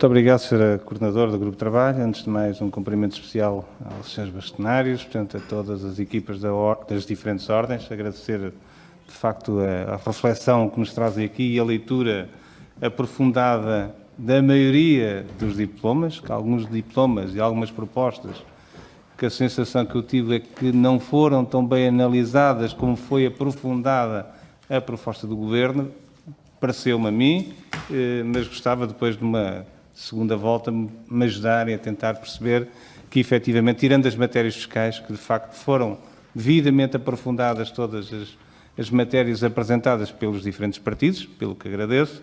Muito obrigado, Sra. Coordenadora do Grupo de Trabalho. Antes de mais, um cumprimento especial aos Srs. Bastonários, portanto, a todas as equipas das diferentes ordens. Agradecer, de facto, a reflexão que nos trazem aqui e a leitura aprofundada da maioria dos diplomas, que alguns diplomas e algumas propostas, que a sensação que eu tive é que não foram tão bem analisadas como foi aprofundada a proposta do Governo, pareceu-me a mim, mas gostava, depois de uma segunda volta, me ajudarem a tentar perceber que, efetivamente, tirando as matérias fiscais, que de facto foram devidamente aprofundadas todas as matérias apresentadas pelos diferentes partidos, pelo que agradeço,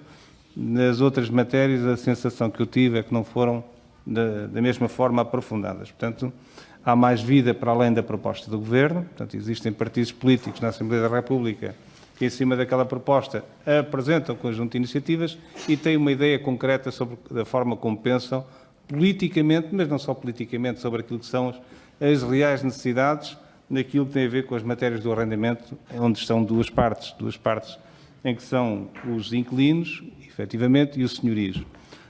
nas outras matérias a sensação que eu tive é que não foram da mesma forma aprofundadas. Portanto, há mais vida para além da proposta do Governo, portanto, existem partidos políticos na Assembleia da República que, em cima daquela proposta, apresentam um conjunto de iniciativas e têm uma ideia concreta sobre a forma como pensam politicamente, mas não só politicamente, sobre aquilo que são as reais necessidades naquilo que tem a ver com as matérias do arrendamento, onde estão duas partes em que são os inquilinos, efetivamente, e os senhorios,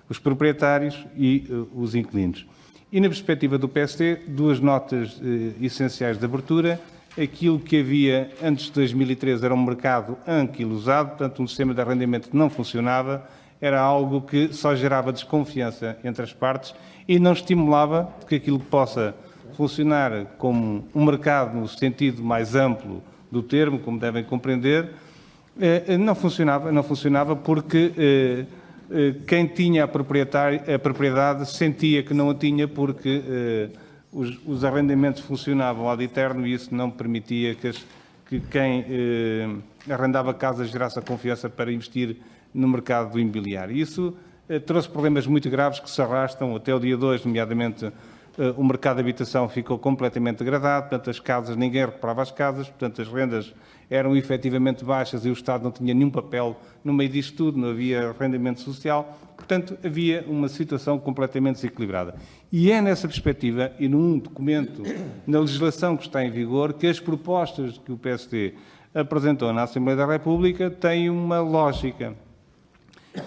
os proprietários e os inquilinos. E, na perspectiva do PSD, duas notas essenciais de abertura. Aquilo que havia antes de 2013 era um mercado anquilosado, portanto, um sistema de arrendamento que não funcionava, era algo que só gerava desconfiança entre as partes e não estimulava que aquilo que possa funcionar como um mercado no sentido mais amplo do termo, como devem compreender, não funcionava porque quem tinha a propriedade sentia que não a tinha porque os arrendamentos funcionavam ad eterno e isso não permitia que quem arrendava casas gerasse a confiança para investir no mercado do imobiliário. Isso trouxe problemas muito graves que se arrastam até o dia 2, nomeadamente o mercado de habitação ficou completamente degradado, portanto as casas, ninguém recuperava as casas, portanto as rendas eram efetivamente baixas e o Estado não tinha nenhum papel no meio disto tudo, não havia rendimento social, portanto havia uma situação completamente desequilibrada. E é nessa perspectiva e num documento, na legislação que está em vigor, que as propostas que o PSD apresentou na Assembleia da República têm uma lógica.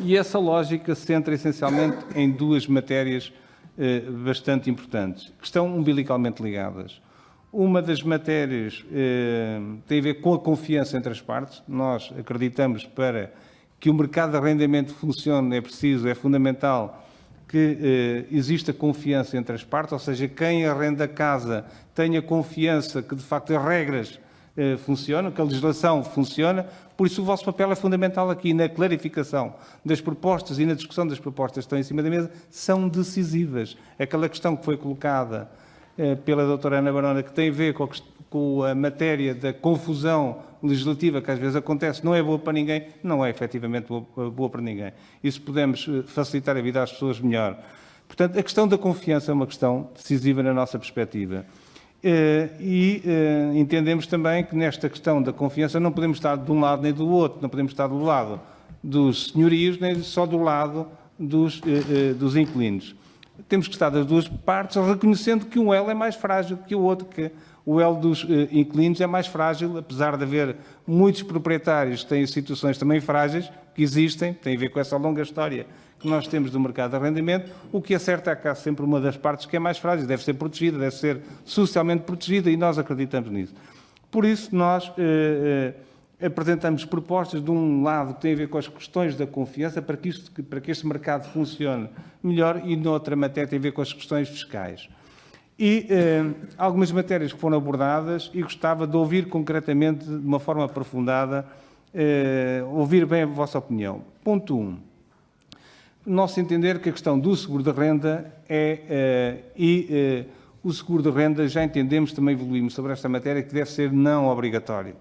E essa lógica se centra essencialmente em duas matérias bastante importantes, que estão umbilicalmente ligadas. Uma das matérias tem a ver com a confiança entre as partes. Nós acreditamos para que o mercado de arrendamento funcione, é fundamental que exista confiança entre as partes, ou seja, quem arrenda a casa tenha confiança que, de facto, as regras funcionam, que a legislação funciona. Por isso, o vosso papel é fundamental aqui na clarificação das propostas e na discussão das propostas que estão em cima da mesa, são decisivas. Aquela questão que foi colocada pela doutora Ana Barona, que tem a ver com a matéria da confusão legislativa que às vezes acontece, não é boa para ninguém, não é efetivamente boa para ninguém. E se pudermos facilitar a vida às pessoas, melhor. Portanto, a questão da confiança é uma questão decisiva na nossa perspectiva. Entendemos também que nesta questão da confiança não podemos estar de um lado nem do outro, não podemos estar do lado dos senhorios nem só do lado dos inquilinos. Temos que estar das duas partes, reconhecendo que um elo é mais frágil que o outro, que o elo dos inquilinos é mais frágil, apesar de haver muitos proprietários que têm situações também frágeis, que existem, tem a ver com essa longa história que nós temos do mercado de arrendamento. O que é certo é que há sempre uma das partes que é mais frágil, deve ser protegida, deve ser socialmente protegida e nós acreditamos nisso. Por isso, nós apresentamos propostas de um lado que tem a ver com as questões da confiança para que este mercado funcione melhor e noutra matéria tem a ver com as questões fiscais. E algumas matérias que foram abordadas e gostava de ouvir concretamente, de uma forma aprofundada, ouvir bem a vossa opinião. Ponto 1. Nosso entender que a questão do seguro de renda o seguro de renda, já entendemos, também evoluímos sobre esta matéria, que deve ser não obrigatório.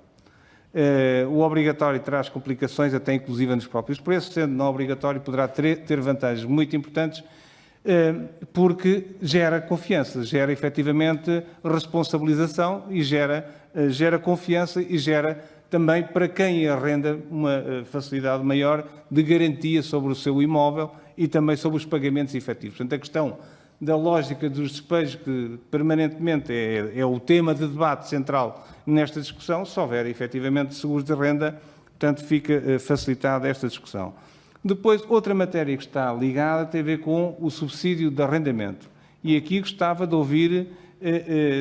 O obrigatório traz complicações, até inclusive nos próprios preços, sendo não obrigatório poderá ter vantagens muito importantes, porque gera confiança, gera efetivamente responsabilização e gera confiança e gera também para quem arrenda uma facilidade maior de garantia sobre o seu imóvel e também sobre os pagamentos efetivos. Portanto, a questão da lógica dos despejos, que permanentemente é o tema de debate central nesta discussão, se houver efetivamente seguros de renda, portanto, fica facilitada esta discussão. Depois, outra matéria que está ligada tem a ver com o subsídio de arrendamento. E aqui gostava de ouvir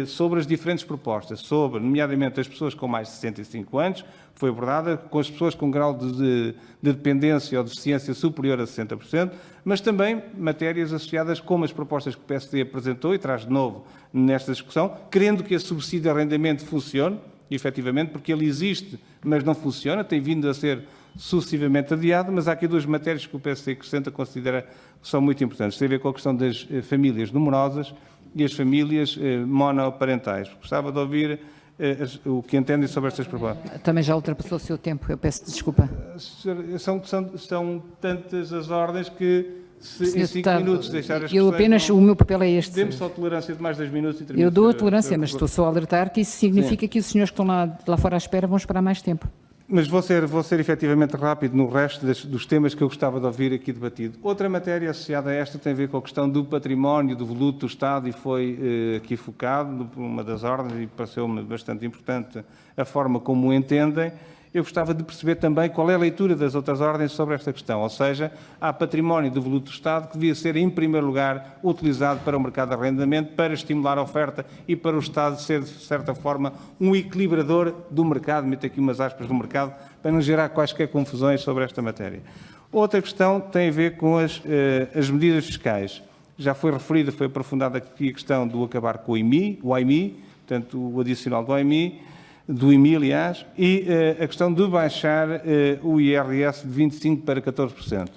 sobre as diferentes propostas, sobre, nomeadamente, as pessoas com mais de 65 anos, foi abordada, com as pessoas com grau de dependência ou deficiência superior a 60%, mas também matérias associadas como as propostas que o PSD apresentou e traz de novo nesta discussão, querendo que esse subsídio de arrendamento funcione, efetivamente, porque ele existe, mas não funciona, tem vindo a ser sucessivamente adiado, mas há aqui duas matérias que o PSD acrescenta, considera que são muito importantes. Tem a ver com a questão das famílias numerosas e as famílias monoparentais. Gostava de ouvir o que entendem sobre estas propostas. Também já ultrapassou o seu tempo, eu peço desculpa. São tantas as ordens que, se em 5 minutos deixar as eu apenas, o meu papel é este. Dê-me só tolerância de mais 2 minutos e termino. Eu dou a tolerância, mas estou só a alertar que isso significa que os senhores que estão lá fora à espera vão esperar mais tempo. Mas vou ser efetivamente rápido no resto dos temas que eu gostava de ouvir aqui debatido. Outra matéria associada a esta tem a ver com a questão do património, do voluto do Estado, e foi aqui focado por uma das ordens, e pareceu-me bastante importante a forma como o entendem. Eu gostava de perceber também qual é a leitura das outras ordens sobre esta questão, ou seja, há património do voluto do Estado que devia ser, em primeiro lugar, utilizado para o mercado de arrendamento, para estimular a oferta e para o Estado ser, de certa forma, um equilibrador do mercado, meto aqui umas aspas do mercado, para não gerar quaisquer confusões sobre esta matéria. Outra questão tem a ver com as medidas fiscais. Já foi referida, foi aprofundada aqui a questão do acabar com o IMI, portanto, o adicional do IMI, aliás, e a questão de baixar o IRS de 25% para 14%.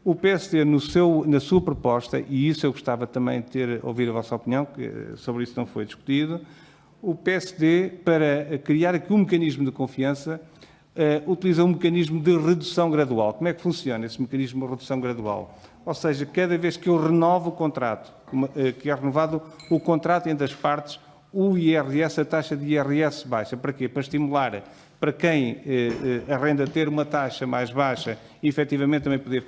O PSD, na sua proposta, e isso eu gostava também de ouvir a vossa opinião, que sobre isso não foi discutido, o PSD, para criar aqui um mecanismo de confiança, utiliza um mecanismo de redução gradual. Como é que funciona esse mecanismo de redução gradual? Ou seja, cada vez que eu renovo o contrato, que é renovado o contrato entre as partes, o IRS, a taxa de IRS baixa. Para quê? Para estimular para quem arrenda ter uma taxa mais baixa e, efetivamente, também poder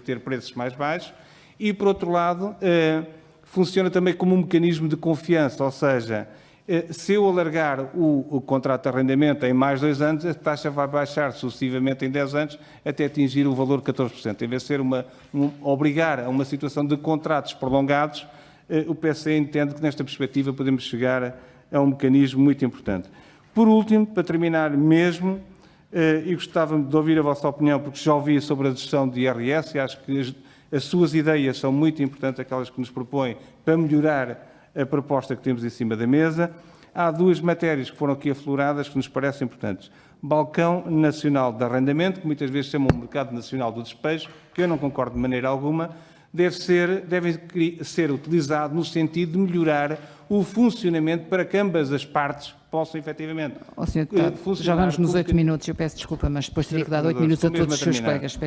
ter preços mais baixos. E, por outro lado, funciona também como um mecanismo de confiança, ou seja, se eu alargar o contrato de arrendamento em mais 2 anos, a taxa vai baixar sucessivamente em 10 anos até atingir o valor de 14%. Em vez de ser obrigar a uma situação de contratos prolongados, o PSD entende que, nesta perspectiva, podemos chegar a um mecanismo muito importante. Por último, para terminar mesmo, e gostava de ouvir a vossa opinião, porque já ouvi sobre a dedução de IRS, e acho que as suas ideias são muito importantes, aquelas que nos propõem, para melhorar a proposta que temos em cima da mesa. Há 2 matérias que foram aqui afloradas que nos parecem importantes. Balcão Nacional de Arrendamento, que muitas vezes chamam o Mercado Nacional do Despejo, que eu não concordo de maneira alguma, deve ser utilizado no sentido de melhorar o funcionamento para que ambas as partes possam, efetivamente, funcionar. Já vamos nos 8 minutos, eu peço desculpa, mas depois teria que dar 8 minutos a todos os seus colegas.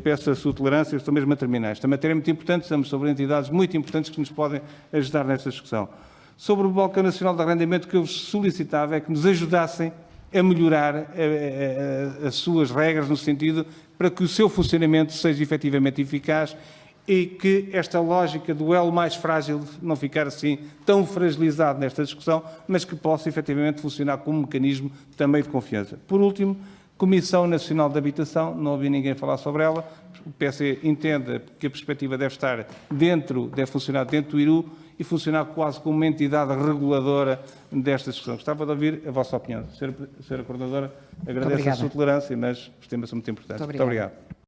Peço a sua tolerância, estou mesmo a terminar. Esta matéria é muito importante, estamos sobre entidades muito importantes que nos podem ajudar nesta discussão. Sobre o Balcão Nacional de Arrendamento, o que eu vos solicitava é que nos ajudassem a melhorar as suas regras, no sentido para que o seu funcionamento seja efetivamente eficaz e que esta lógica do elo mais frágil não ficar assim tão fragilizado nesta discussão, mas que possa efetivamente funcionar como um mecanismo também de confiança. Por último, Comissão Nacional de Habitação, não ouvi ninguém falar sobre ela, o PC entende que a perspectiva deve funcionar dentro do IRU e funcionar quase como uma entidade reguladora desta discussão. Gostava de ouvir a vossa opinião. Senhora Coordenadora, agradeço a sua tolerância, mas os temas são muito importantes. Muito obrigado.